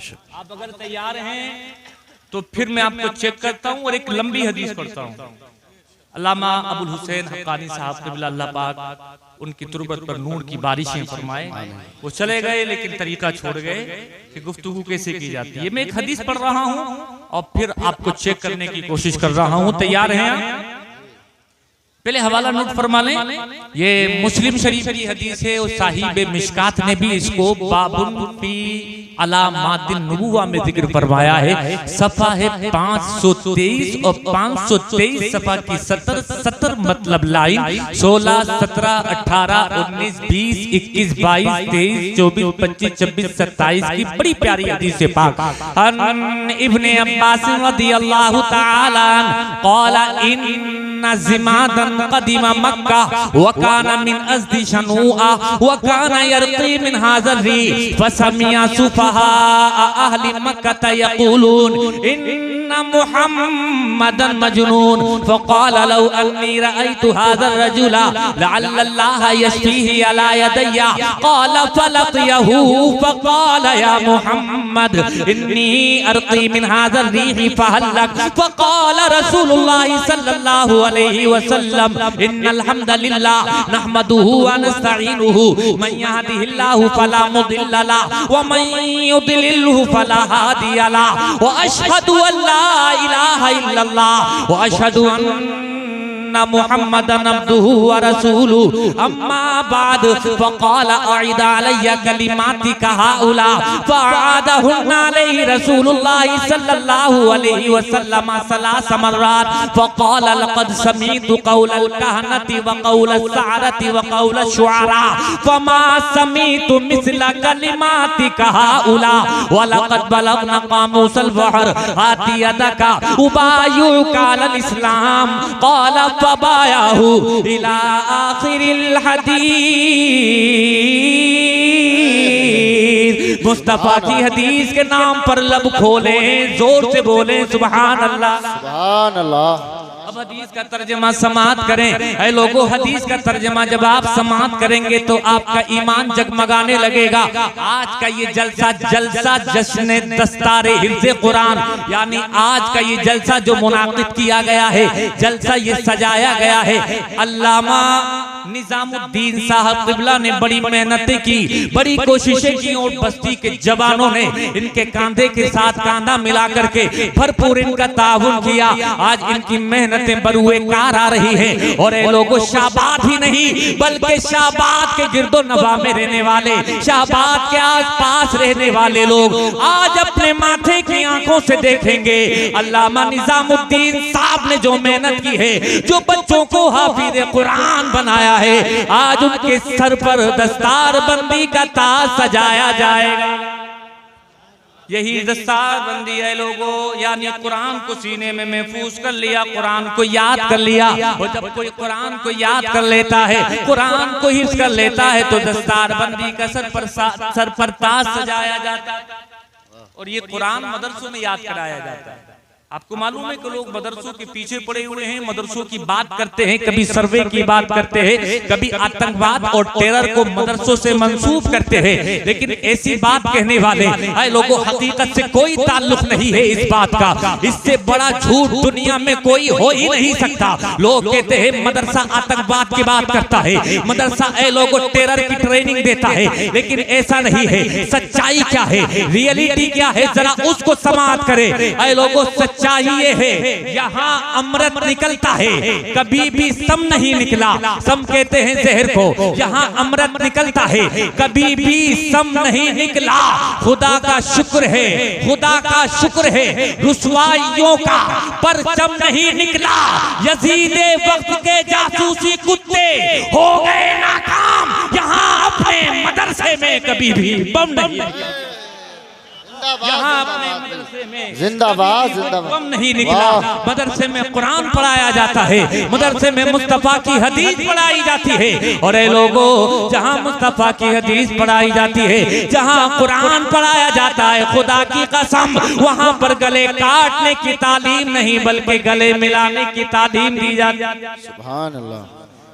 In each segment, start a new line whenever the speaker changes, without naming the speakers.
आप अगर तैयार हैं तो फिर मैं आपको चेक करता हूं और एक लंबी हदीस पढ़ता हूं। अल्लामा अबुल हुसैन हक्कानी साहब क़िबला अल्लाह पाक उनकी तुरबत पर नूर की बारिशें फरमाए। वो चले गए लेकिन तरीका छोड़ गए कि गुफ्तगू कैसे की जाती है। मैं एक हदीस पढ़ रहा हूं और फिर आपको चेक करने की कोशिश कर रहा हूं। तैयार हैं आप? पहले हवाला नोट फरमा लें। ये मुस्लिम शरीफ की हदीस है और साहिब मिशकात ने भी इसको बाबुन फी अलामातिन नबुव्वा में जिक्र फरमाया है। सफा है 523 और 523 सफा की 70 मतलब लाइन 16, 17, 18, 19, 20, 21, 22, 23, 24, 25, 26, 27 की बड़ी प्यारी हदीस है पाक। अन इब्ने अब्बास रदियल्लाहु ताला क़ाला इन्ना ज़िमादन क़दीमा मक्का व काना मिन अज़दी शनुआ व काना यरक़ी मिन हाज़र री फसमिया सुफहा अहली मक्का यक़ूलून इन्ना मुहम्मदन मजनून फ़क़ाल लौ अन्नी रअयतु हाज़र रजुला लअल्लल्लाह यश्फ़ीही अला यदैया क़ाल फ़लक़ियहू फ़क़ाल या मुहम्मद इन्नी अर्क़ी मिन हाज़र रीहि फ़हल्लक फ़क़ाल रसूलुल्लाह सल्लल्लाहु अलैहि वसल्लम इन्नल हम्दलिल्लाह नहमदुहु व नस्तईनुहु मन यहदिहिल्लाहु फला मुदिल्ल लहु व मन युद्लिल्हु फला हादिय लहु व अशहदु अल्ला इलाहा इल्लल्लाह व अशहदु अन्ना मुहम्मदन अब्दुहु व रसूलुहु अम्मा बाद फ़क़ाल अईद अलैया कलिमातिका हाउला फ़अआदहुन्ना अलैहि रसूलुल्लाह सल्लल्लाहु अलैहि वसल्लम सलास मर्रात फ़क़ाल लक़द समीअतु क़ौलल कहनति व क़ौलस सअरति व क़ौलश शुअरा फ़मा समीअतु मिस्ल कलिमातिका हाउला व लक़द बलगना क़ामूसल बहर आति यदका उबायुका अलल इस्लाम क़ाल फ़बायाहु इला आखिरिल हदीस। मुस्तफा की हदीस के नाम पर लब खोले, जोर से बोले सुभान अल्लाह सुभान अल्लाह। अब हदीस का तर्जमा समाअत करें। ऐ लोगों, हदीस का तर्जमा जब आप समाअत करेंगे तो आपका ईमान जगमगाने लगेगा। आज का ये जलसा जश्न दस्तारे हिफ्ज़े कुरान यानी आज का ये जलसा जो मुनाक़िद किया गया है, जलसा ये सजाया गया है, अल्लामा निजामुद्दीन साहब क़िबला ने बड़ी मेहनतें की, बड़ी कोशिशें की और बस्ती के जवानों ने इनके कांधे के साथ कांधा मिला करके भरपूर इनका ताउन किया। आज इनकी मेहनतें बरूए कार आ रही है और ये लोगों शाहबाद ही नहीं बल्कि शाहबाद के गिरदो नवा में रहने वाले, शाहबाद के आस पास रहने वाले लोग आज अपने माथे की आंखों से देखेंगे अल्लामा निजामुद्दीन साहब ने जो मेहनत की है, जो बच्चों को हाफिज़ कुरान बनाया है, आज उनके सर पर दस्तार बंदी का ताज सजाया जाएगा। यही दस्तार बंदी है लोगों, यानी कुरान को सीने में महफूज कर लिया, कुरान को याद कर लिया। और जब कोई कुरान को याद कर लेता है, कुरान को हिफ्ज़ कर लेता है तो दस्तार बंदी का सर पर ताज सजाया जाता है और ये कुरान मदरसों में याद कराया जाता है। आपको मालूम है कि लोग मदरसों के पीछे पड़े हुए हैं, मदरसों की बात करते हैं, कभी सर्वे की बात करते हैं, कभी आतंकवाद और टेरर को मदरसों से मंसूब करते हैं, लेकिन ऐसी बात कहने वाले आए लोगों हकीकत से कोई ताल्लुक नहीं है इस बात का। इससे बड़ा झूठ दुनिया में कोई हो ही नहीं सकता। लोग कहते हैं मदरसा आतंकवाद की बात करता है, मदरसा ए लोगों टेरर की ट्रेनिंग देता है, लेकिन ऐसा नहीं है। सच्चाई क्या है, रियलिटी क्या है, जरा उसको समाअत करे। ए लोगों चाहिए है, यहाँ अमृत निकलता है, कभी भी सम नहीं निकला। सम कहते हैं जहर को, यहाँ अमृत निकलता है, कभी भी सम नहीं निकला। खुदा का शुक्र है, खुदा का शुक्र है, रुसवाइयों का परचम नहीं निकला। यजीदे वक्त के जासूसी कुत्ते हो गए नाकाम, यहाँ अपने मदरसे में कभी भी बम नहीं यहाँ अपने मदरसे में जिंदाबाद जिंदाबाद नहीं निकला। मदरसे में कुरान पढ़ाया जाता है, मदरसे में मुस्तफा की हदीस पढ़ाई जाती है। और ये लोगों जहाँ मुस्तफा की हदीस पढ़ाई जाती है, जहाँ कुरान पढ़ाया जाता है, खुदा की कसम वहाँ पर गले काटने की तालीम नहीं बल्कि गले मिलाने की तालीम दी जाती है। सुभान अल्लाह।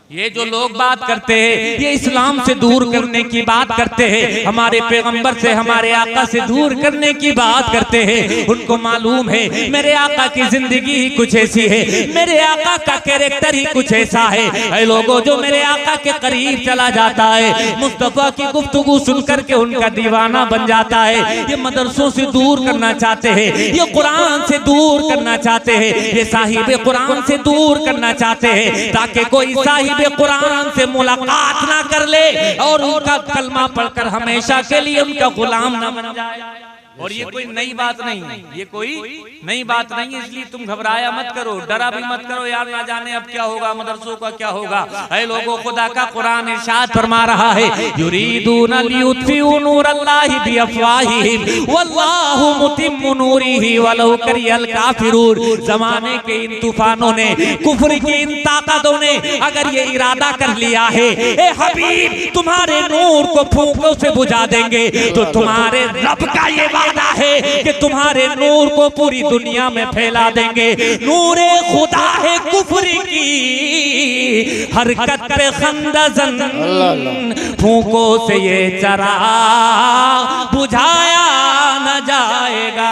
ये जो लोग बात करते हैं ये इस्लाम से दूर करने की बात करते हैं, हमारे पैगंबर से हमारे आका से दूर करने की बात करते हैं। उनको मालूम है मेरे आका की जिंदगी ही कुछ ऐसी है, मेरे आका का कैरेक्टर ही कुछ ऐसा है। ऐ लोगों, जो मेरे आका के करीब चला जाता है, मुस्तफा की गुफ्तगू सुन करके उनका दीवाना बन जाता है। ये मदरसों से दूर करना चाहते हैं, ये कुरान से दूर करना चाहते हैं, ये साहिब कुरान से दूर करना चाहते हैं, ताकि कोई साहिब कुरान से मुलाकात ना कर ले और उनका कलमा पढ़कर हमेशा के लिए उनका गुलाम ना बन जाए। और ये कोई नई बात नहीं है, ये कोई नई बात नहीं है, इसलिए तुम घबराया मत करो, डरा भी मत करो यार, ना जाने अब क्या होगा, मदरसों का क्या होगा। ऐ लोगों, खुदा का कुरान इरशाद फरमा रहा है, युरीदूना लियुत्फिउ नूरल्लाहि बिअफ़वाहिहिम वल्लाहु मुतिम्मु नूरिही वलौ करिहल काफिरून। जमाने के इन तूफानों ने, कुफ्र की इन ताकतों ने अगर ये इरादा कर लिया है, ए हबीब तुम्हारे नूर को फूंकों से बुझा देंगे, तो तुम्हारे रब का ये है कि तुम्हारे नूर को पूरी दुनिया में फैला देंगे। नूरे खुदा है कुफ्र की हरकत पे खंदजन, फूंकों से ये चराग बुझाया न जाएगा।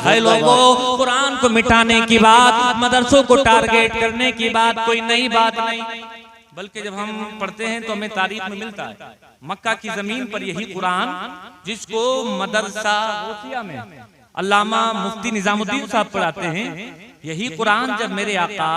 है लोगों, कुरान को मिटाने की बात, मदरसों को टारगेट करने की बात कोई नई बात नहीं, बल्कि जब हम पढ़ते हैं तो हमें तारीख में मिलता है मक्का की जमीन पर यही कुरान, जिसको मदरसा गौसिया में अल्लामा मुफ्ती निजामुद्दीन साहब पढ़ाते हैं, यही कुरान जब मेरे आका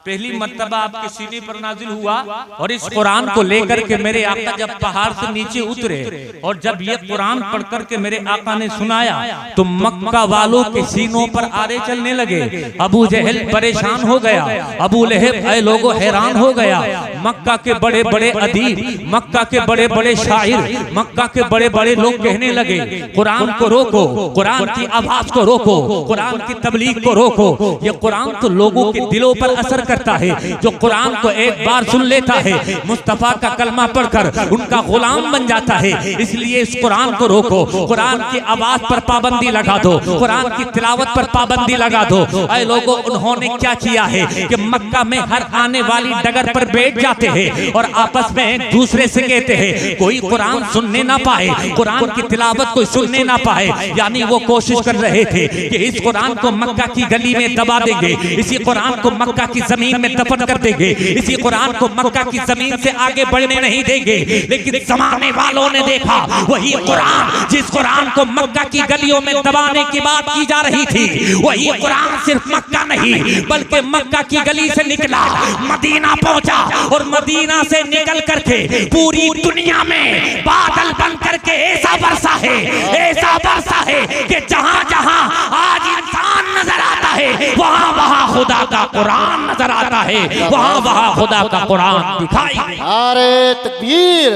पहली मर्तबा आपके सीने पर नाजिल हुआ और इस कुरान को लेकर के मेरे आका जब पहाड़ से नीचे उतरे और जब ये कुरान पढ़ करके मेरे आका ने सुनाया तो मक्का वालों के सीनों पर आरे चलने लगे। अबू जहल परेशान हो गया, अबू लहब ऐ लोगों हैरान हो गया। मक्का के बड़े बड़े अदीब, मक्का के बड़े बड़े शायर, मक्का के बड़े बड़े लोग कहने लगे कुरान को रोको, कुरान की आवाज को रोको, कुरान की तबलीग को रोको। ये कुरान तो लोगों के दिलों पर असर करता है, जो कुरान को एक बार सुन लेता है मुस्तफा का कलमा पढ़कर उनका गुलाम बन जाता है। इसलिए इस कुरान को रोको, कुरान की आवाज पर पाबंदी लगा दो, कुरान की तिलावत पर पाबंदी लगा दो। ऐ लोगों, उन्होंने क्या किया है कि मक्का में हर आने वाली डगर पर बैठ जाते हैं और आपस में एक दूसरे से कहते हैं कोई कुरान सुनने ना पाए, कुरान की तिलावत कोई सुनने ना पाए। यानी वो कोशिश कर रहे थे कि इस कुरान को मक्का की गली में दबा देंगे, इसी कुरान को मक्का की जमीन में दफन कर देंगे, इसी कुरान को मक्का की जमीन से आगे बढ़ने नहीं देंगे। लेकिन जमाने वालों ने देखा वही कुरान, जिस कुरान को मक्का की गलियों में दबाने की बात की जा रही थी, वही कुरान सिर्फ मक्का नहीं बल्कि मक्का की गली से निकला, मदीना पहुंचा और मदीना से निकल करके पूरी दुनिया में बादल बन करके ऐसा बरसा है, ऐसा बरसा है कि जहां जहां आज इंसान नजर आता है वहां वहां खुदा का कुरान नजर आता है, वहां वहां खुदा का कुरान दिखाई।
नारे तकबीर,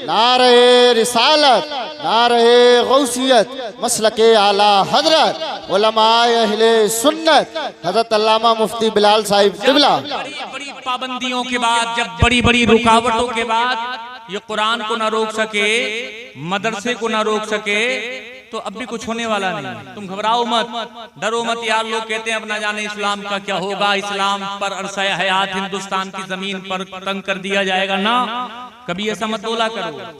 नारे रिसालत, नारे गौसियत, मसलके आला हजरत उलमाए अहले सुन्नत हजरत अल्लामा मुफ्ती बिलाल साहिब किबला।
बड़ी पाबंदियों के बाद, जब बड़ी बड़ी रुकावटों के बाद ये कुरान को ना रोक सके, मदरसे को ना रोक सके, तो अब भी कुछ होने वाला नहीं। तुम घबराओ मत, डरो मत यार। लोग कहते हैं अब ना जाने इस्लाम का क्या होगा, इस्लाम पर अरसा हयात हिंदुस्तान की जमीन पर तंग कर दिया जाएगा। ना, कभी ऐसा मत बोला करो,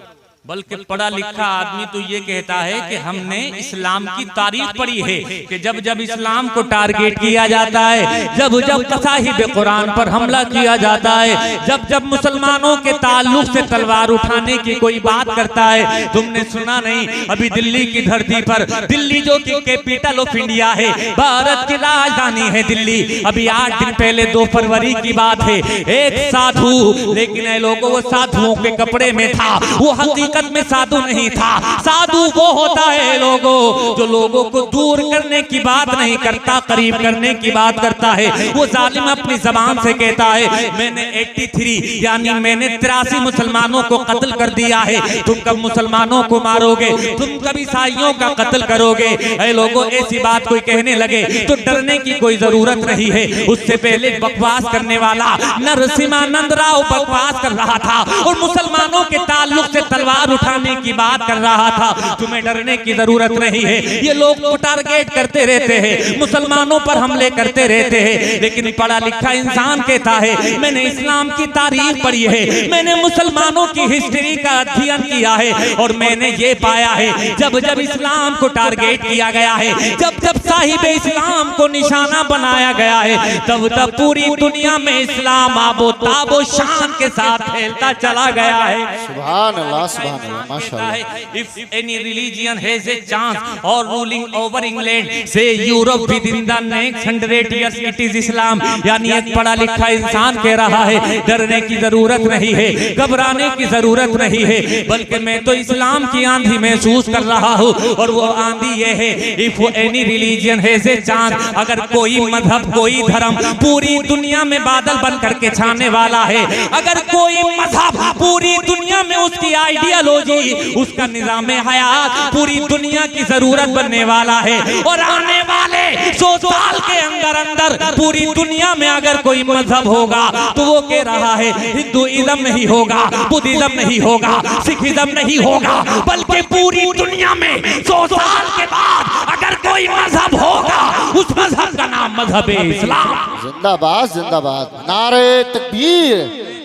बल्कि पढ़ा लिखा आदमी तो ये कहता है कि हमने इस्लाम की तारीख पढ़ी है कि जब जब इस्लाम को टारगेट किया जाता है, जब जब साहिब कुरान पर हमला किया जाता है, जब जब मुसलमानों के ताल्लुक से तलवार उठाने की कोई बात करता है। तुमने सुना नहीं, अभी दिल्ली की धरती पर, दिल्ली जो कि कैपिटल ऑफ इंडिया है, भारत की राजधानी है दिल्ली, अभी 8 दिन पहले 2 फरवरी की बात है, एक साधु, लेकिन लोगों वो साधुओं के कपड़े में था, वो हकीकत में साधु नहीं था। साधु वो होता है लोगों जो लोगों को दूर करने की बात नहीं करता, करीब करने की बात करता है। वो जालिम अपनी जबान से कहता है मैंने 83 यानी मैंने 83 मुसलमानों को कत्ल कर दिया है, तुम कब मुसलमानों को मारोगे, तुम कब ईसाइयों का कत्ल करोगे। ऐ लोगों, ऐसी बात कोई कहने लगे तो डरने की कोई जरूरत नहीं है। उससे पहले बकवास करने वाला नरसिम्हानंद राव बकवास कर रहा था और मुसलमानों के ताल्लुक से तलवार तलवार उठाने की बात कर रहा था। तुम्हें डरने की जरूरत नहीं है। ये लोग को टारगेट करते रहते हैं, मुसलमानों पर हमले करते रहते हैं, लेकिन पढ़ा लिखा इंसान कहता है मैंने इस्लाम की तारीख पढ़ी है, मैंने मुसलमानों की हिस्ट्री का अध्ययन किया है और मैंने ये पाया है जब जब इस्लाम को टारगेट किया गया है, जब जब साहिब इस्लाम को निशाना बनाया गया है, तब तब पूरी दुनिया में इस्लाम आबो ताबो शान के साथ फैलता चला गया है।
सुभान अल्लाह, सुभान अल्लाह, माशाअल्लाह।
If any religion has a chance or ruling over England, say Europe within the next 100 years, it is Islam। यानी एक पढ़ा लिखा इंसान कह रहा है डरने की जरूरत नहीं है, घबराने की जरूरत नहीं है, बल्कि मैं तो इस्लाम की आंधी महसूस कर रहा हूँ और वो आंधी ये है if any religion has a chance, अगर कोई मजहब कोई धर्म पूरी दुनिया में बादल बन करके छाने वाला है, अगर कोई मजहब पूरी दुनिया में उसकी आइडियोलॉजी उसका निजाम हयात पूरी दुनिया की जरूरत बनने वाला है और आने वाले 100 साल के अंदर अंदर पूरी दुनिया में अगर कोई मजहब होगा तो वो कह रहा है हिंदुइज्म नहीं होगा, बुद्धिज्म नहीं होगा, सिखिज्म नहीं होगा, बल्कि पूरी दुनिया में 100 साल के बाद अगर कोई मजहब होगा उस मजहब का नाम मजहब इस्लाम।
जिंदाबाद जिंदाबाद, नारे तकबीर,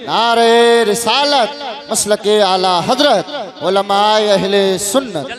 नारे रिसालत, मसलके आला हजरत, उलमाए अहले सुन्नत।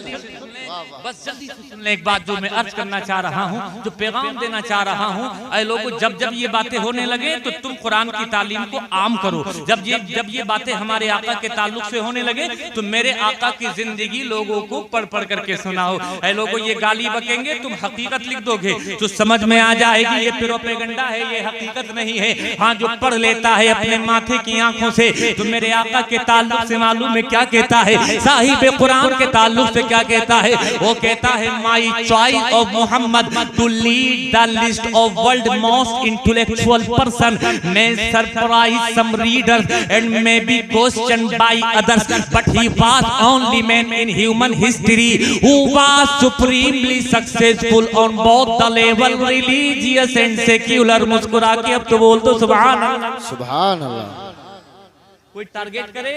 बस जल्दी से सुन ले एक बात जो मैं अर्ज करना चाह रहा हूँ, जो पैगाम देना चाह रहा हूँ। ऐ लोगों, जब जब ये बातें होने लगे तो तुम कुरान की तालीम को आम करो। जब ये बातें हमारे आका के ताल्लुक से होने लगे तो मेरे आका की जिंदगी लोगों को पढ़ पढ़ करके सुनाओ। ऐ लोगों, ये गाली बकेंगे तुम हकीकत लिख दोगे तो समझ में आ जाएगी ये प्रोपेगेंडा है, ये हकीकत नहीं है। हाँ, जो पढ़ लेता है अपने माथे की आंखों से तो मेरे आका के ताल्लुक से मालूम है क्या कहता है, साहिब कुरान के ताल्लुक से क्या कहता है। वो कहता है my choice of Muhammad to lead the list of world most intellectual person may surprise some readers and may be question by others, but he was only man in human history who was supremely successful on both the level religious and secular. मुस्कुरा के अब तो बोल दो सुभान अल्लाह,
सुभान अल्लाह।
कोई target करे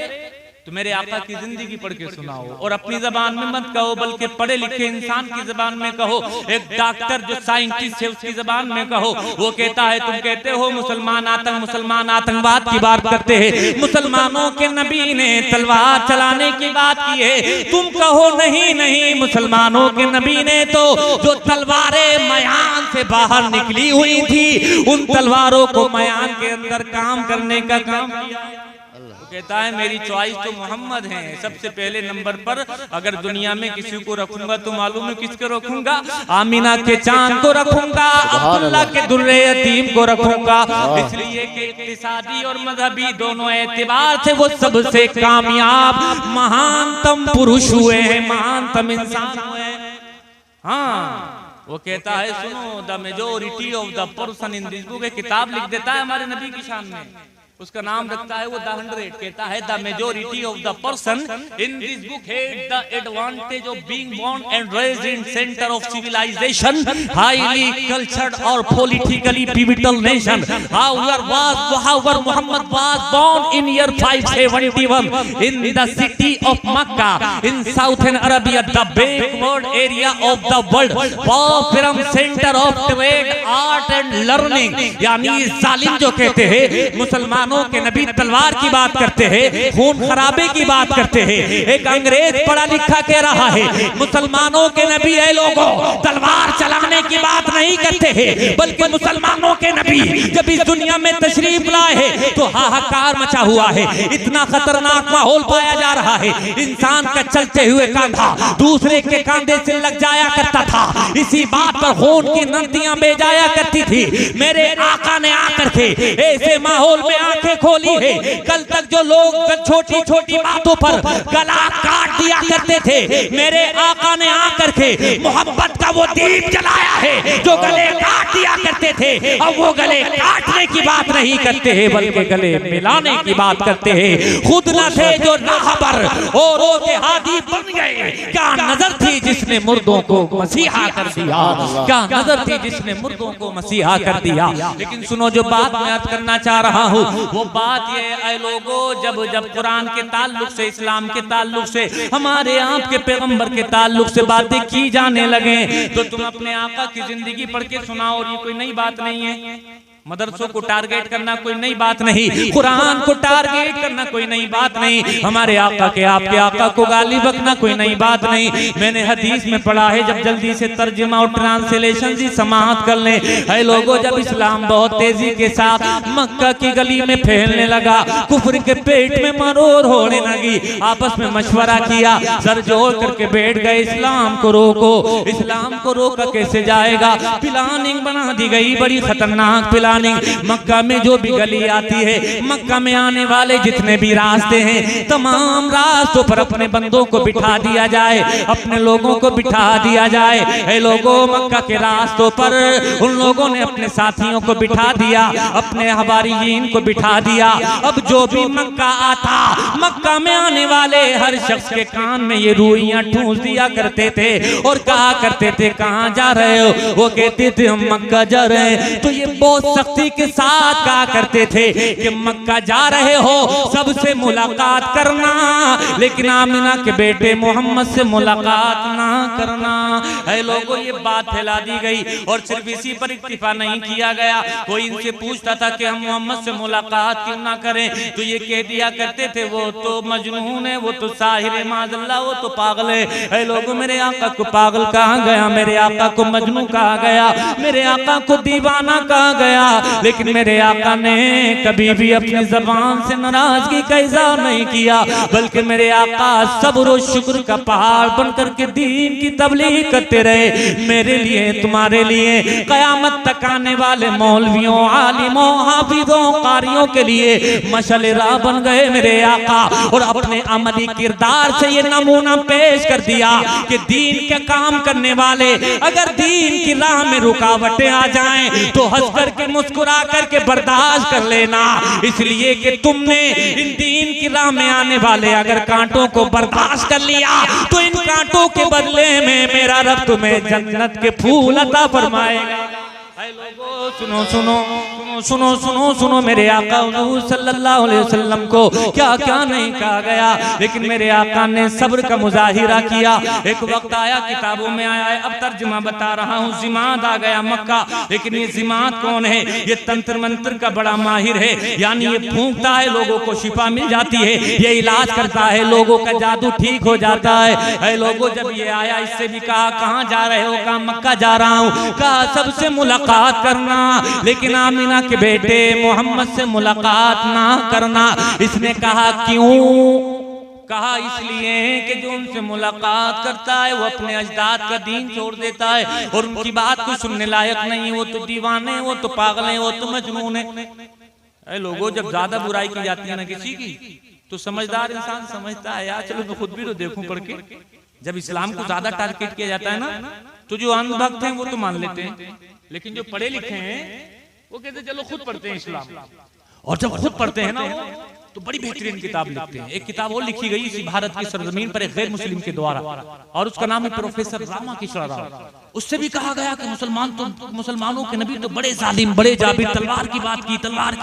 तो मेरे आका की जिंदगी पढ़ के सुनाओ और अपनी जबान में मत कहो, बल्कि पढ़े लिखे इंसान की जबान में कहो। एक डॉक्टर जो साइंटिस्ट है उसकी जबान में कहो। वो कहता है तुम कहते हो मुसलमान आतंकवाद की बात करते हैं, मुसलमानों के नबी ने तलवार चलाने की बात की है, तुम कहो नहीं नहीं, मुसलमानों के नबी ने तो जो तलवारें मयान से बाहर निकली हुई थी उन तलवारों को मयान के अंदर काम करने का काम किया। कहता है मेरी चॉइस तो मोहम्मद है सबसे पहले नंबर पर। अगर दुनिया में किसी को रखूंगा तो मालूम है किसको रखूंगा, आमीना के चांद को रखूंगा, अब्दुल्ला के दुर्रे यतीम को रखूंगा, इसलिए कि इक्तिसादी और मजहबी दोनों एतबार से वो सबसे कामयाब महानतम पुरुष हुए हैं, महानतम इंसान हुए। हाँ, वो कहता है सुनो, the majority of the person in this book, किताब लिख देता है हमारे नबी की शान में, उसका नाम रखता है वो द 100। कहता है the majority of the person in this book had the advantage of being born and raised in centre of civilisation, highly cultured और politically pivotal nation. However, Muhammad was born in year 571 in the city of Makkah in southern Arabia, the backward area of the world, Prophet center of trade, art and learning। यानी जालिम जो कहते हैं मुसलमान के नबी तलवार की बात करते हैं, खून खराबे की बात करते हैं। एक अंग्रेज पढ़ा लिखा कह रहा है मुसलमानों के नबी है लोगों तलवार चलाने की बात नहीं करते हैं, बल्कि मुसलमानों के नबी जब इस दुनिया में तशरीफ लाए हैं तो हाहाकार मचा हुआ है। इतना खतरनाक माहौल पाया जा रहा है, इंसान का चलते हुए कांधा दूसरे के कांधे से लग जाया करता था, इसी बात पर खून की नदियां बह जाया करती थी। मेरे आका ने आकर के ऐसे माहौल में आंखें खोली है। कल तक जो लोग छोटी छोटी बातों पर गला काट दिया करते थे, मेरे आका ने आकर के मोहब्बत का वो दीप जलाया है। जो गले काट दिया करते थे अब वो गले काटने की बात नहीं करते हैं, बल्कि गले मिलाने की बात करते हैं। खुद न थे जो राहबर और हादी बन गए, क्या नजर थी जिसने मुर्दों को मसीहा कर कर दिया, क्या नजर थी जिसने मुर्दों को मसीहा कर दिया। लेकिन सुनो, जो बात मैं अर्ज करना चाह रहा हूँ वो बात ये है लोगों, जब जब कुरान के ताल्लुक से, इस्लाम के ताल्लुक से, हमारे आपके पैगंबर के ताल्लुक से बातें की जाने लगे तो तुम अपने आका की जिंदगी पढ़ के सुनाओ। और ये कोई नई बात नहीं है, मदरसों को टारगेट करना कोई नई बात नहीं, कुरान को टारगेट करना कोई नई बात नहीं, हमारे आका के आपके आका को गाली बकना कोई नई बात नहीं। मैंने हदीस में पढ़ा है, जब जल्दी से तर्जुमा और ट्रांसलेशन जी समाप्त कर ले, है लोगों, जब इस्लाम बहुत तेजी के साथ मक्का की गली में फैलने लगा, कुफ्र के पेट में मरोड़ होने लगी, आपस में मशवरा किया, सर जोड़ करके बैठ गए, इस्लाम को रोको, इस्लाम को रोका कैसे जाएगा। प्लानिंग बना दी गई, बड़ी खतरनाक प्लानिंग। मक्का में जो भी गली आती है, मक्का में आने वाले जितने भी रास्ते हैं, तमाम रास्तों पर अपने बंदों को बिठा दिया जाए, अपने लोगों को बिठा दिया जाए। ऐ लोगों, मक्का के रास्तों पर उन लोगों ने अपने साथियों को बिठा दिया, अपने हवारियीन को बिठा दिया। अब जो भी मक्का आता, मक्का में आने वाले हर शख्स के कान में ये रुइयां ठूंस दिया करते थे और कहा करते थे, कहाँ जा रहे हो? वो कहते थे हम मक्का जा रहे हैं। तो ये बहुत सख्ती के साथ कहा करते थे कि मक्का जा रहे हो, सबसे मुलाकात करना, लेकिन आमिना के बेटे मोहम्मद से मुलाकात ना करना। है लोगों, ये बात फैला दी गई और सिर्फ इसी पर इक्तिफा नहीं किया गया। कोई इनसे पूछता था कि हम मोहम्मद से मुलाकात क्यों ना करें, तो ये कह दिया करते थे वो तो मजनून है, वो तो साहिर माज़अल्लाह, वो तो पागल है। है लोगों, मेरे आका को पागल कहा गया, मेरे आका को मजनू कहा गया, मेरे आका को दीवाना कहा गया, लेकिन मेरे आका ने कभी भी अपनी जबान से नाराजगी का इज़हार नहीं किया, बल्कि मेरे आका सब्र और शुक्र का पहाड़ बन करके दीन की तबलीग करते रहे। मेरे लिए, तुम्हारे लिए, कयामत तक आने वाले मौलवियों, आलिमों, हाफिजों, कारियों के लिए मशल राह बन गए मेरे आका। और अपने अमली किरदार से ये नमूना पेश कर दिया कि दीन के काम करने वाले अगर दीन की राह में रुकावटें आ जाएं तो हंस करके, मुस्कुरा करके बर्दाश्त कर लेना, इसलिए कि तुमने इन दीन की राह में आने वाले अगर कांटों को बर्दाश्त कर लिया तो इन कांटों के बदले में मेरा रब तुम्हें जन्नत के फूल अता फरमाएगा। सुनो सुनो सुनो सुनो सुनो सुनो, मेरे आका हुजूर सल्लल्लाहु अलैहि वसल्लम को क्या क्या नहीं कहा गया, लेकिन मेरे आका ने सब्र का मुजाहिरा किया। एक वक्त आया, किताबों में आया है, अब तर्जुमा बता रहा हूँ, जिमाद आ गया मक्का। लेकिन ये जिमाद कौन है? ये तंत्र मंत्र का बड़ा माहिर है, यानी ये फूंकता है, लोगों को शिफा मिल जाती है, ये इलाज करता है, लोगों का जादू ठीक हो जाता है। लोगों, जब ये आया, इससे भी कहा कहाँ जा रहे हो? कहा मक्का जा रहा हूँ। कहा सबसे मुलाकात करना, लेकिन आमिना के बेटे मोहम्मद से मुलाकात ना करना। इसने कहा क्यों? कहा इसलिए कि जो उनसे मुलाकात करता है वो अपने अजदाद का दीन छोड़ देता है और उनकी बात को सुनने लायक नहीं है, वो तो दीवाने, वो तो पागल है, वो तो मजनून है। लोगों, जब ज्यादा बुराई की जाती है ना किसी की, तो समझदार इंसान समझता है यार चलो मैं खुद भी तो देखूं पढ़ के। जब इस्लाम को ज्यादा टारगेट किया जाता है ना, तो जो अंधभक्त हैं वो तो मान लेते हैं, लेकिन जो पढ़े लिखे हैं वो कहते चलो खुद पढ़ते हैं इस्लाम। और जब खुद पढ़ते हैं ना तो बड़ी बेहतरीन किताब लिखते हैं। एक किताब और लिखी गई इसी भारत की सरजमीन पर एक गैर मुस्लिम के द्वारा, और उसका नाम है प्रोफेसर रामा किशोर राव। उससे भी कहा गया कि मुसलमानों के नबी तो बड़े जालिम, बड़े जाबिर, तलवार की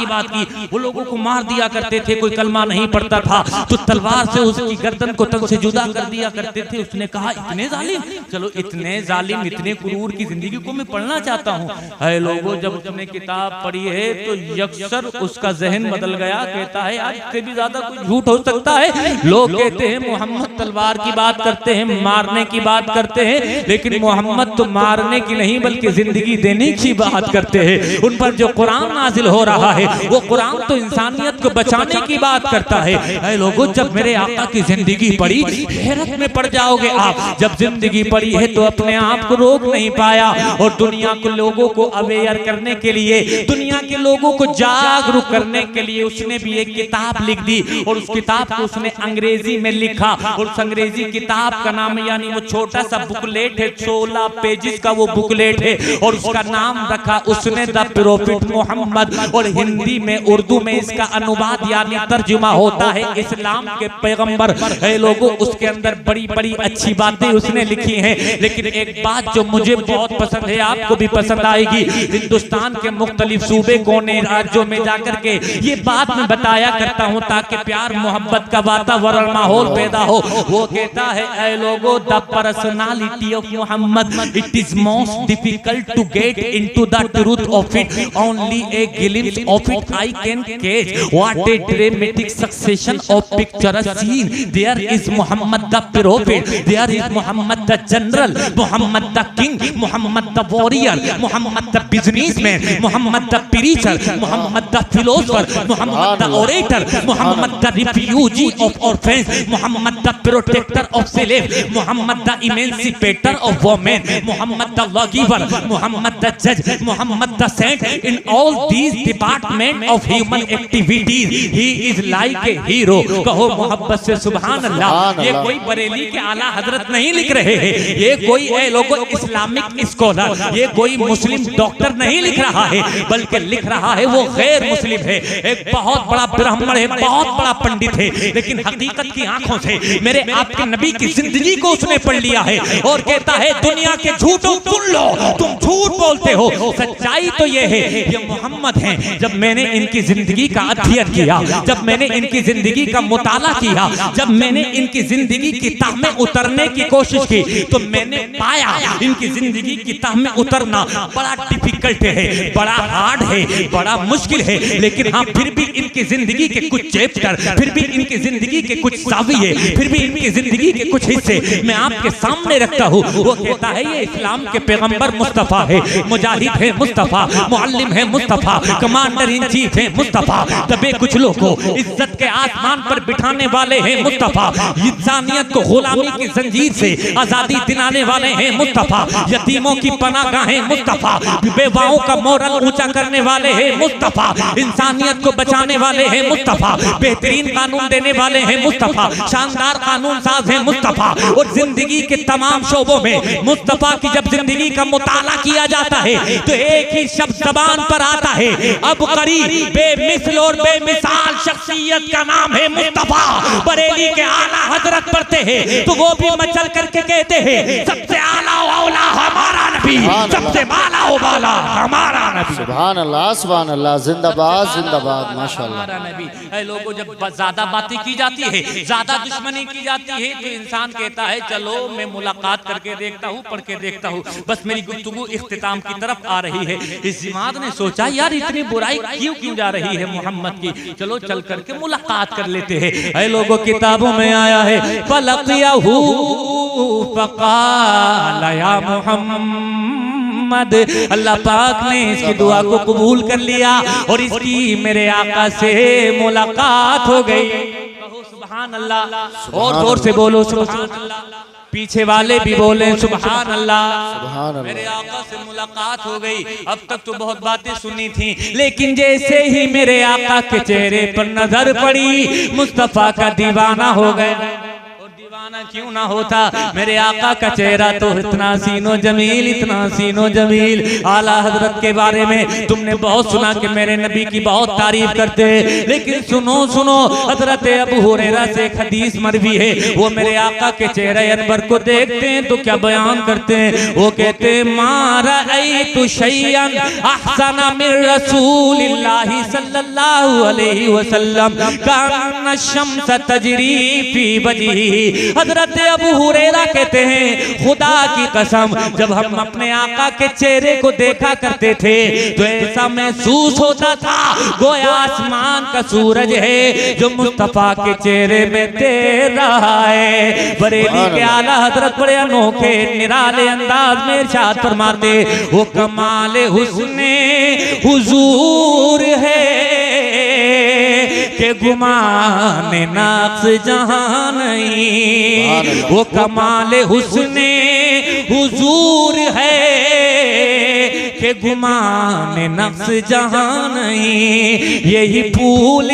बात की, वो लोगों को मार दिया करते थे, कोई कलमा नहीं पढ़ता था तो तलवार से उसकी गर्दन को तन से जुदा कर दिया करते थे। उसने कहा इतने जालिम, चलो इतने जालिम, इतने क्रूर की जिंदगी को मैं पढ़ना चाहता हूँ। है लोगों, जब उसने किताब पढ़ी है तो यकसर उसका जहन बदल गया। कहता है आज से भी ज्यादा कुछ झूठ हो सकता है। लोग कहते हैं मोहम्मद तलवार की बात करते हैं, मारने की बात करते हैं, लेकिन मोहम्मद तो मारने की नहीं बल्कि जिंदगी देने की बात करते हैं। उन पर जो कुरान नाजिल हो रहा है वो कुरान तो इंसानियत को बचाने की बात करता है। ऐ लोगों, जब मेरे आका की जिंदगी पढ़ी, हैरत में पड़ जाओगे आप। जब जिंदगी पढ़ी है तो अपने आप को रोक नहीं पाया और दुनिया को, लोगों को अवेयर करने के लिए, दुनिया के लोगों को जागरूक करने के लिए उसने भी एक किताब किताब लिख दी और उस किताब को उसने अंग्रेजी में लिखा और उस अंग्रेजी किताब का नाम यानी वो छोटा सा बुकलेट है, 16 पेजेस का वो बुकलेट है और उसका नाम रखा उसने द प्रोफेट मोहम्मद। और हिंदी में उर्दू में इसका अनुवाद यानी तर्जुमा होता है इस्लाम के पैगंबर। है लोगों, उसके अंदर बड़ी बड़ी अच्छी बातें उसने लिखी हैं, लेकिन एक बात जो मुझे बहुत पसंद है, आपको भी पसंद आएगी। हिंदुस्तान के मुख्तलिफ सूबे कोने राज्यों में जाकर के ये बात मैं बताया करता हूँ ताकि प्यार मोहब्बत का वातावरण माहौल पैदा हो। वो कहता है, ऐ लोगों, the personality of Muhammad, it is most difficult to get into the truth of it, only a glimpse of it I can catch, what a dramatic succession of picture scene, there is Muhammad the prophet, there is Muhammad the general, Muhammad the king, Muhammad the warrior, Muhammad the businessman, Muhammad the preacher, Muhammad the philosopher, Muhammad the orator, Muhammad the refugee of orphans, Muhammad the protector of slave, Muhammad the emancipator of women, Muhammad the lawgiver, Muhammad the जज, Muhammad the saint. In all these department of human activities he is like a hero. कहो मोहब्बत से सुभान अल्लाह। ये कोई बरेली के आला हजरत नहीं लिख रहे हैं, ये कोई लोगों इस्लामिक स्कॉलर, ये कोई मुस्लिम डॉक्टर नहीं लिख रहा है, बल्कि लिख रहा है वो गैर मुस्लिम है, एक बहुत बड़ा ब्राह्मण है, बहुत बड़ा पंडित है, लेकिन हकीकत की आंखों से मेरे आपके नबी की जिंदगी को उसने पढ़ लिया है और कहता है, दुनिया के झूठों सुन लो, तुम झूठ बोलते हो, सच्चाई तो ये है ये मोहम्मद हैं। जब मैंने इनकी जिंदगी का अध्ययन किया, जब मैंने इनकी जिंदगी का मुताला किया, जब मैंने इनकी जिंदगी की ताह में उतरने की कोशिश की, तो मैंने पाया इनकी जिंदगी की ताह में उतरना बड़ा डिफिकल्ट है, बड़ा हार्ड है, बड़ा मुश्किल है, लेकिन हाँ फिर भी इनकी जिंदगी के कुछ चैप्टर, फिर भी इनकी जिंदगी के कुछ साविये, फिर भी इनकी जिंदगी के कुछ हिस्से मैं आपके सामने रखता हूँ। वो कहता है, ये इस्लाम के पैगंबर मुस्तफा है, मुजाहिद है मुस्तफा, मुअल्लिम है मुस्तफा, कमांडर इन चीफ है मुस्तफा, तबे कुछ लोग को इज्जत के आसमान पर बिठाने वाले हैं मुस्तफा, इंसानियत को गुलामी की जंजीर से आजादी दिलाने वाले हैं मुस्तफा, यतीमों की पनाहगाह है मुस्तफा, बेवाओं का मोरल ऊंचा करने वाले हैं मुस्तफा, इंसानियत को बचाने वाले हैं मुस्तफा, बेहतरीन कानून देने वाले हैं मुस्तफा, शानदार कानून साज है मुस्तफा। और जिंदगी के तमाम शोबों में मुस्तफा की जब जिंदगी का मुताला किया जाता है तो एक ही शब्द जबान पर आता है, अब करीब बेमिसल और बेमिसाल शख्सियत का नाम है मुस्तफा। बरेली के आला हजरत पढ़ते हैं तो वो भी मचल करके कहते हैं, सबसे आला औला हमारा नबी, सबसे बाला बाला हमारा नबी।
सुभान अल्लाह, सुभान अल्लाह, जिंदाबाद जिंदाबाद, माशाअल्लाह।
हमारा नबी। लोगों, जब ज्यादा बातें की जाती है, ज्यादा दुश्मनी की जाती है, तो इंसान कहता है चलो मैं मुलाकात करके देखता हूँ, पढ़ के देखता हूँ। बस मेरी गुफ्तगू इख्तिताम की तरफ आ रही है। इस जिमाद ने सोचा, यार इतनी बुराई क्यों जा रही है मोहम्मद की, चलो चल करके मुलाकात कर लेते हैं। ऐ लोगों, किताबों में आया है, फलक़ियहू फ़क़ाल या मोहम्मद, अल्लाह पाक ने इसकी दुआ को कबूल कर लिया और इसकी मेरे आका से मुलाकात हो गई। कहो सुभान अल्लाह, और जोर से बोलो सुभान अल्लाह, पीछे वाले भी बोले सुभान अल्लाह। मेरे आका से मुलाकात हो गई। अब तक तो बहुत बातें सुनी थी, लेकिन जैसे ही मेरे आका के चेहरे पर नजर पड़ी, मुस्तफा का दीवाना हो गए। दीवाना क्यों ना होता, मेरे आका का चेहरा तो इतना सीनो जमील, इतना सीनो जमील। आला हजरत के बारे में तुमने बहुत सुना कि मेरे नबी की बहुत तारीफ करते हैं, लेकिन सुनो सुनो, हजरत अबू हुरैरा से एक हदीस मरवी है, वो मेरे आका के चेहरे अनवर को देखते हैं तो क्या बयान करते हैं, वो कहते हैं, मा रअयतु शैअन अहसन मिन रसूलिल्लाहि सल्लल्लाहु अलैहि वसल्लम कान शम्स तजरी फी वजही। हजरत अबू हुरैरा कहते हैं, खुदा की कसम जब हम अपने आका के चेहरे को देखा करते थे तो ऐसा महसूस होता था गोया आसमान का सूरज है जो मुस्तफा के चेहरे में तैर रहा है। बरेली के आला हजरत बड़े अनोखे निराले अंदाज में इरशाद फरमाते, वो कमाल हुस्ने हुजूर है के गुमान नक्श जहां नहीं, वो कमाल हुस्ने हुजूर है के गुमान नक्श जहां नहीं। यही फूल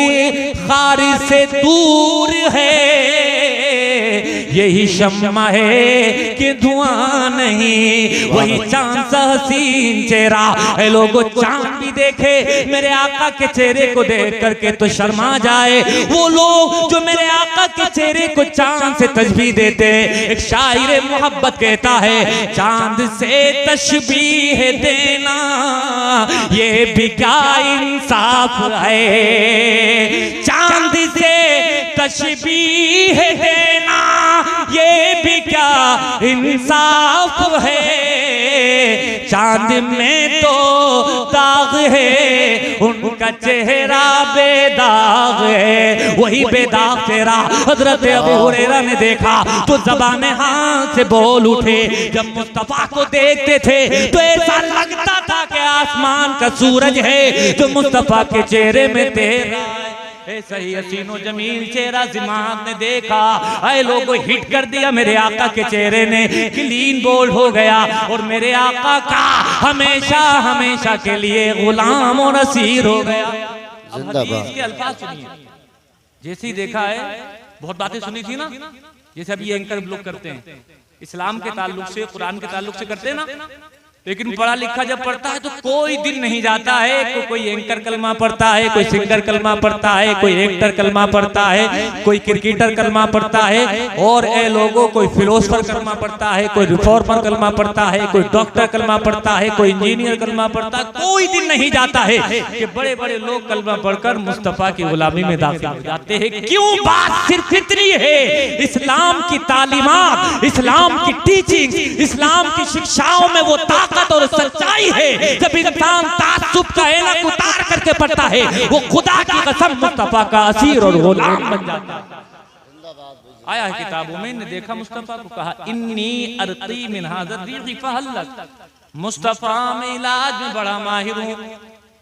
खारिज से दूर है, यही शम्मा है कि धुआं नहीं, वही चांद सा हसीन चेहरा है। लोगों चांद भी देखे मेरे आका के चेहरे को देख करके तो शर्मा जाए वो लोग जो मेरे आका के चेहरे को चांद से तशबीह देते हैं। एक शायर मोहब्बत कहता है, चांद से तशबीह देना ये भी क्या इंसाफ है, चांद से तशबीह देना ये भी क्या इंसाफ है। चांद में तो दाग है, उनका चेहरा बेदाग है, वही बेदाग चेहरा हजरत अबू हुरैरा ने देखा तो ज़बान हाल से बोल उठे। जब मुस्तफा को देखते थे तो ऐसा लगता था कि आसमान का सूरज है जो मुस्तफा के चेहरे में तेरा ऐसा ही हसीनो जमील चेहरा दिमाग ने देखा। ऐ लोगों हिट कर दिया मेरे आका के चेहरे ने, क्लीन बोल्ड हो गया और मेरे आका का हमेशा हमेशा के लिए गुलाम और असीर हो गया। अब हदीस के अल्फाज सुनिए, जैसे ही देखा है बहुत बातें सुनी थी ना, जैसे अभी एंकर लोग करते हैं इस्लाम के ताल्लुक से, कुरान के ताल्लुक से करते हैं ना, लेकिन पढ़ा लिखा जब पढ़ता है तो कोई दिन नहीं जाता है कोई एंकर कलमा पढ़ता है, कोई सिंगर कलमा पढ़ता है, कोई एक्टर कलमा पढ़ता है, कोई क्रिकेटर कलमा पढ़ता है, और ए लोगों कोई फिलोसफर कलमा पढ़ता है, कोई रिफॉर्मर कलमा पढ़ता है, कोई डॉक्टर कलमा पढ़ता है, कोई इंजीनियर कलमा पढ़ता है। कोई दिन नहीं जाता है कि बड़े बड़े लोग कलमा पढ़कर मुस्तफा की गुलामी में दाखिल हो जाते हैं। क्यों? बात सिर्फ इतनी है, इस्लाम की तालीमात, इस्लाम की टीचिंग, इस्लाम की शिक्षाओं में वो ताकत और सच्चाई है। जब इंसान तासुब का ऐनक उतार करके पढ़ता है वो खुदा की कसम मुस्तफा का असीर और गुलाम बन जाता है। आया है किताबों में, ने देखा मुस्तफा को, कहा इन्नी अर्की मिन हाज़ा रिज़ फहल्लक, मुस्तफा में इलाज में बड़ा माहिर हूँ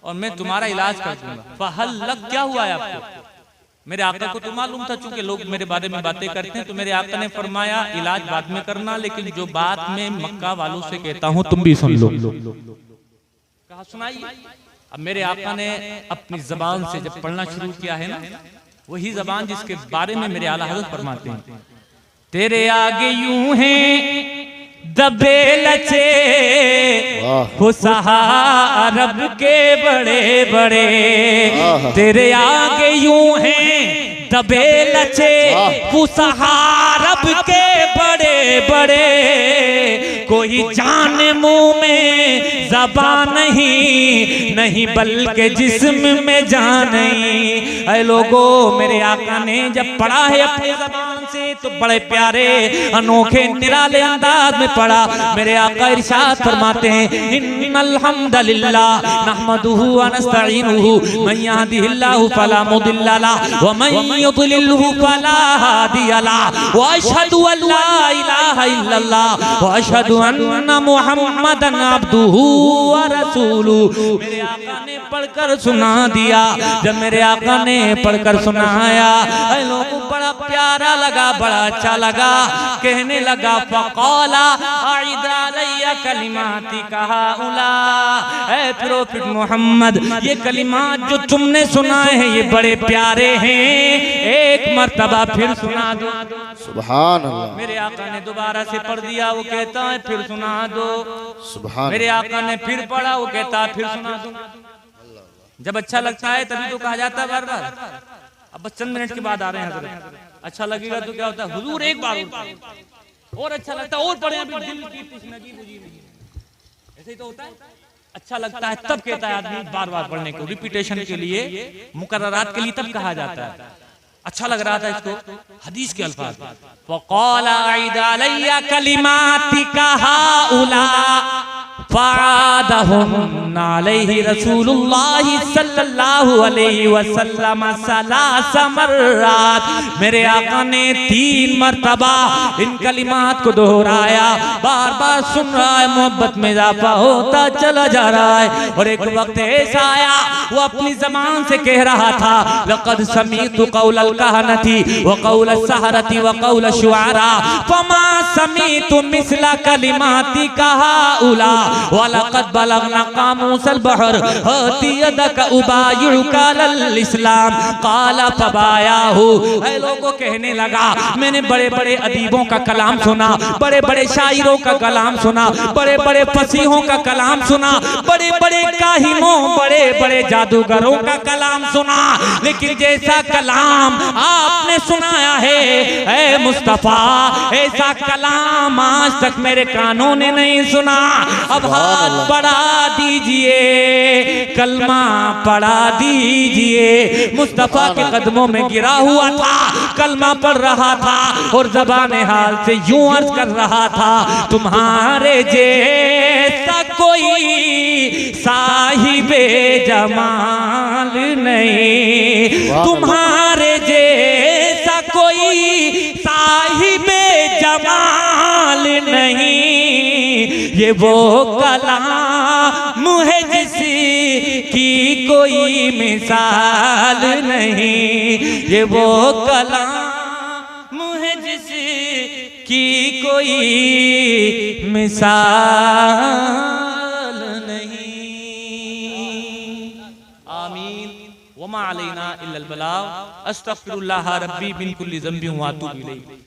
और मैं तुम्हारा इलाज कर दूंगा। फहल्लक क्या हुआ है आपको? मेरे आका को तो मालूम था, चूंकि लोग मेरे बारे में बातें करते हैं, तो मेरे आका ने फरमाया इलाज बाद में करना, लेकिन जो बात मैं मक्का वालों से कहता हूँ तुम भी सुन लो। कहा सुनाइए। अब मेरे आका ने अपनी जबान से जब पढ़ना शुरू किया है ना, वही जबान जिसके बारे में मेरे आला हज़रत फरमाते हैं, तेरे आगे यूं हैं दबे लचे फुसहा अरब के बड़े बड़े, तेरे आगे यूं हैं दबे लचे फुसहा अरब के बड़े बड़े, कोई जान मुंह में ज़बान नहीं, नहीं बल्कि जिस्म में जान नहीं। ऐ लोगों मेरे आका ने जब पढ़ा है अपनी ज़बान से तो बड़े प्यारे अनोखे निराले अंदाज में पढ़ा। मेरे आका इरशाद फरमाते हैं, इन्नल हम्दलिल्लाह नहमदुहु व नस्तईनुहु मन यहदिहिल्लाहु फला मुदिल्ल लहु व मन युद्लिलहु फला हादिय लहु व अशहदु अल्ला इलाहा इल्लल्लाह व अशहदु अन्ना मुहम्मदन अब्दुहु व रसूलुहु। मेरे आका ने पढ़कर सुना दिया। जब मेरे आका ने पढ़कर सुनाया लोगों बड़ा प्यारा लगा, बड़ा अच्छा लगा। कहने लगा फ़क़ाला अईद अलैया कलिमाती कहा उला, ऐ प्रोफेट मोहम्मद ये कलिमात जो तुमने सुनाए हैं ये बड़े प्यारे हैं, एक मर्तबा फिर सुना दो।
सुभान अल्लाह।
मेरे आका ने दोबारा से पढ़ दिया, वो कहता है फिर सुना दो। सुभान। मेरे आका ने फिर पढ़ा, वो कहता है फिर सुना दो। जब अच्छा लगता है तभी तो कहा जाता है बार बार। अब बस चंद मिनट के बाद आ रहे हैं हज़रत, अच्छा लगेगा तो क्या होता है हुजूर एक बार और अच्छा लगता है और पढ़े, अभी दिल की तशनगी बुझी नहीं, ऐसे ही तो होता है। अच्छा लगता है तब कहता है आदमी बार बार पढ़ने को, रिपीटेशन के लिए, मुकर्ररात के लिए तब कहा जाता है। अच्छा लग रहा था इसको, हदीस के अल्फाज फ़क़ाला अईद अलैया कलिमातिका हाउला फ़अदहुन्ना अलैहि रसूलुल्लाह सल्लल्लाहु अलैहि वसल्लम सलास मर्रात। मेरे आका ने 3 मर्तबा इन कलिमात को दोहराया। बार बार सुन रहा है, मोहब्बत में इजाफा होता चला जा रहा है। और एक वक्त ऐसा आया वो अपनी ज़बान से कह रहा था, लक़द समीअतु क़ौलल कहनती व क़ौल सहरती व क़ौल शुआरा फमा समीअतु मिस्ला कलिमातिका हाउला वलक़द बलगना मूसल बहर हती यदक उबायुका लल इस्लाम काला फबायाहू। ऐ लोगों कहने लगा मैंने बड़े बड़े अदीबों का कलाम सुना, बड़े बड़े शायरों का कलाम सुना, बड़े बड़े फसीहों का कलाम सुना, बड़े बड़े काहिनों बड़े बड़े जादूगरों का कलाम सुना, लेकिन जैसा कलाम आपने सुनाया है ऐ मुस्तफा, ऐसा कलाम आज तक मेरे कानों ने नहीं सुना। अब हाथ बढ़ा दीजिए, कलमा पढ़ा दीजिए। मुस्तफा के कदमों में गिरा हुआ था, कलमा पढ़ रहा था और ज़बान हाल से यूं अर्ज कर रहा था, तुम्हारे जैसा कोई साहिबे जमाल नहीं, तुम्हारे जैसा कोई साहिबे जमाल नहीं, ये वो कलाम है जिसकी कोई मिसाल नहीं, ये वो कलाम है जिसकी कोई मिसाल नहीं। आमीन। वमा अलैना इल्लल बलाग। अस्तगफिरुल्लाह रब्बी मिन कुल्ली ज़ंबिन व अतूबु इलैह।